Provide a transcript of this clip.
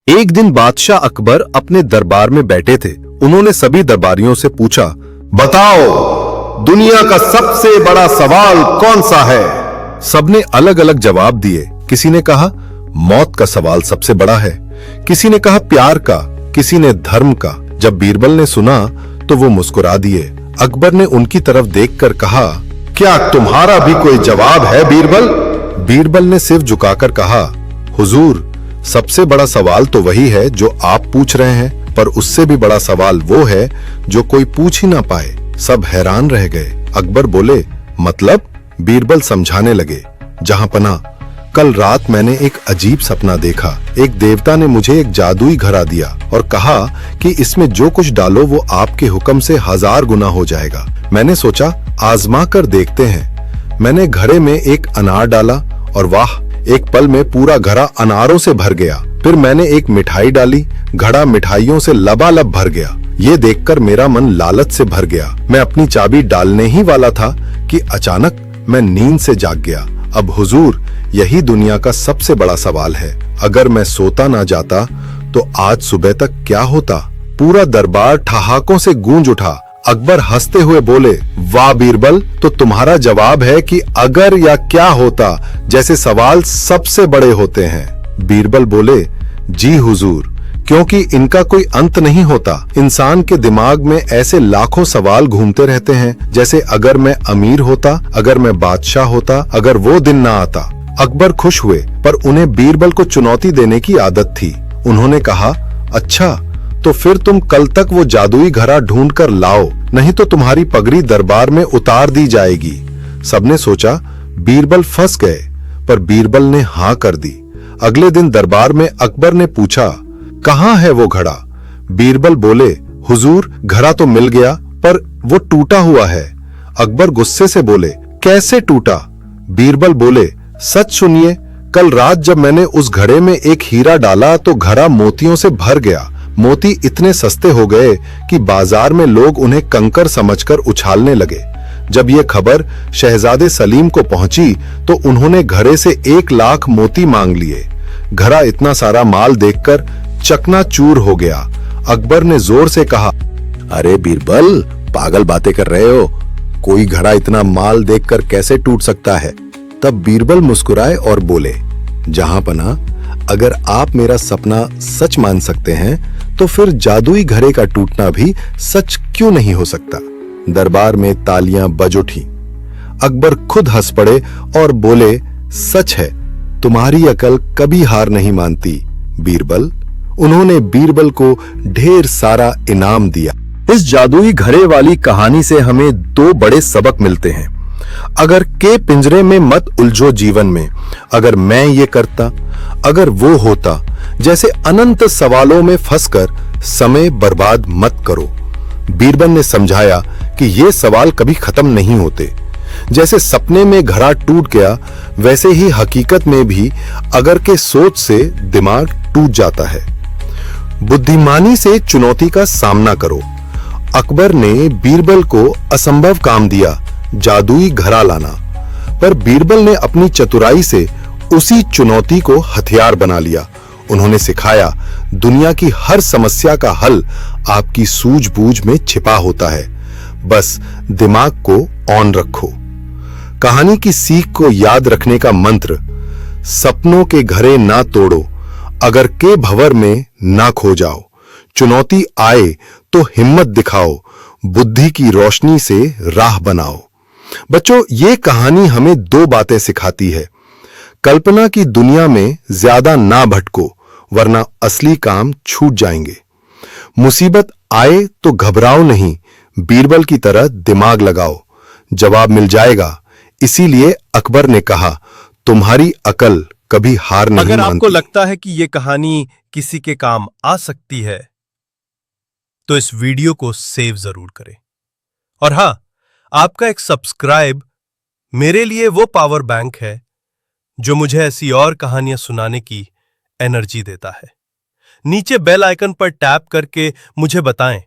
एक दिन बादशाह अकबर अपने दरबार में बैठे थे। उन्होंने सभी दरबारियों से पूछा, बताओ दुनिया का सबसे बड़ा सवाल कौन सा है। सबने अलग अलग जवाब दिए। किसी ने कहा मौत का सवाल सबसे बड़ा है, किसी ने कहा प्यार का, किसी ने धर्म का। जब बीरबल ने सुना तो वो मुस्कुरा दिए। अकबर ने उनकी तरफ देखकर कहा, क्या तुम्हारा भी कोई जवाब है बीरबल? बीरबल ने सिर झुकाकर कहा, हुजूर सबसे बड़ा सवाल तो वही है जो आप पूछ रहे हैं, पर उससे भी बड़ा सवाल वो है जो कोई पूछ ही ना पाए। सब हैरान रह गए। अकबर बोले, मतलब? बीरबल समझाने लगे, जहां पना कल रात मैंने एक अजीब सपना देखा। एक देवता ने मुझे एक जादुई घड़ा दिया और कहा कि इसमें जो कुछ डालो वो आपके हुक्म से 1000 गुना हो जाएगा। मैंने सोचा आजमा कर देखते हैं। मैंने घड़े में एक अनार डाला और वाह, एक पल में पूरा घड़ा अनारों से भर गया। फिर मैंने एक मिठाई डाली, घड़ा मिठाइयों से लबालब भर गया। ये देखकर मेरा मन लालच से भर गया। मैं अपनी चाबी डालने ही वाला था कि अचानक मैं नींद से जाग गया। अब हुजूर यही दुनिया का सबसे बड़ा सवाल है। अगर मैं सोता ना जाता तो आज सुबह तक क्या होता? पूरा दरबार ठहाकों से गूंज उठा। अकबर हंसते हुए बोले, वाह बीरबल, तो तुम्हारा जवाब है कि अगर या क्या होता जैसे सवाल सबसे बड़े होते हैं। बीरबल बोले, जी हुजूर, क्योंकि इनका कोई अंत नहीं होता। इंसान के दिमाग में ऐसे लाखों सवाल घूमते रहते हैं, जैसे अगर मैं अमीर होता, अगर मैं बादशाह होता, अगर वो दिन ना आता। अकबर खुश हुए, पर उन्हें बीरबल को चुनौती देने की आदत थी। उन्होंने कहा, अच्छा तो फिर तुम कल तक वो जादुई घड़ा ढूंढ कर लाओ, नहीं तो तुम्हारी पगड़ी दरबार में उतार दी जाएगी। सबने सोचा बीरबल फंस गए, पर बीरबल ने हाँ कर दी। अगले दिन दरबार में अकबर ने पूछा, कहाँ है वो घड़ा? बीरबल बोले, हुजूर घड़ा तो मिल गया, पर वो टूटा हुआ है। अकबर गुस्से से बोले, कैसे टूटा? बीरबल बोले, सच सुनिए, कल रात जब मैंने उस घड़े में एक हीरा डाला तो घड़ा मोतियों से भर गया। मोती इतने सस्ते हो गए कि बाजार में लोग उन्हें कंकर समझकर उछालने लगे। जब ये खबर शहजादे सलीम को पहुंची तो उन्होंने घड़े से 1 लाख मोती मांग लिए। घड़ा इतना सारा माल देखकर चकनाचूर हो गया। अकबर ने जोर से कहा, अरे बीरबल, पागल बातें कर रहे हो? कोई घड़ा इतना माल देखकर कैसे टूट सकता है? तब बीरबल मुस्कुराए और बोले, जहां पना, अगर आप मेरा सपना सच मान सकते हैं तो फिर जादुई घड़े का टूटना भी सच क्यों नहीं हो सकता? दरबार में तालियां बज उठी। अकबर खुद हंस पड़े और बोले, सच है, तुम्हारी अकल कभी हार नहीं मानती बीरबल। उन्होंने बीरबल को ढेर सारा इनाम दिया। इस जादुई घड़े वाली कहानी से हमें 2 बड़े सबक मिलते हैं। अगर के पिंजरे में मत उलझो जीवन में। अगर मैं ये करता, अगर वो होता, जैसे अनंत सवालों में फंसकर समय बर्बाद मत करो। बीरबल ने समझाया कि ये सवाल कभी खत्म नहीं होते। जैसे सपने में घड़ा टूट गया, वैसे ही हकीकत में भी अगर के सोच से दिमाग टूट जाता है। बुद्धिमानी से चुनौती का सामना करो। अकबर ने बीरबल को असंभव काम दिया, जादुई घड़ा लाना, पर बीरबल ने अपनी चतुराई से उसी चुनौती को हथियार बना लिया। उन्होंने सिखाया, दुनिया की हर समस्या का हल आपकी सूझबूझ में छिपा होता है, बस दिमाग को ऑन रखो। कहानी की सीख को याद रखने का मंत्र, सपनों के घड़े ना तोड़ो, अगर के भंवर में ना खो जाओ। चुनौती आए तो हिम्मत दिखाओ, बुद्धि की रोशनी से राह बनाओ। बच्चों, ये कहानी हमें 2 बातें सिखाती है। कल्पना की दुनिया में ज्यादा ना भटको, वरना असली काम छूट जाएंगे। मुसीबत आए तो घबराओ नहीं, बीरबल की तरह दिमाग लगाओ, जवाब मिल जाएगा। इसीलिए अकबर ने कहा, तुम्हारी अकल कभी हार नहीं मानती। अगर आपको लगता है कि यह कहानी किसी के काम आ सकती है तो इस वीडियो को सेव जरूर करें। और हां, आपका एक सब्सक्राइब मेरे लिए वो पावर बैंक है जो मुझे ऐसी और कहानियां सुनाने की एनर्जी देता है। नीचे बेल आइकन पर टैप करके मुझे बताएं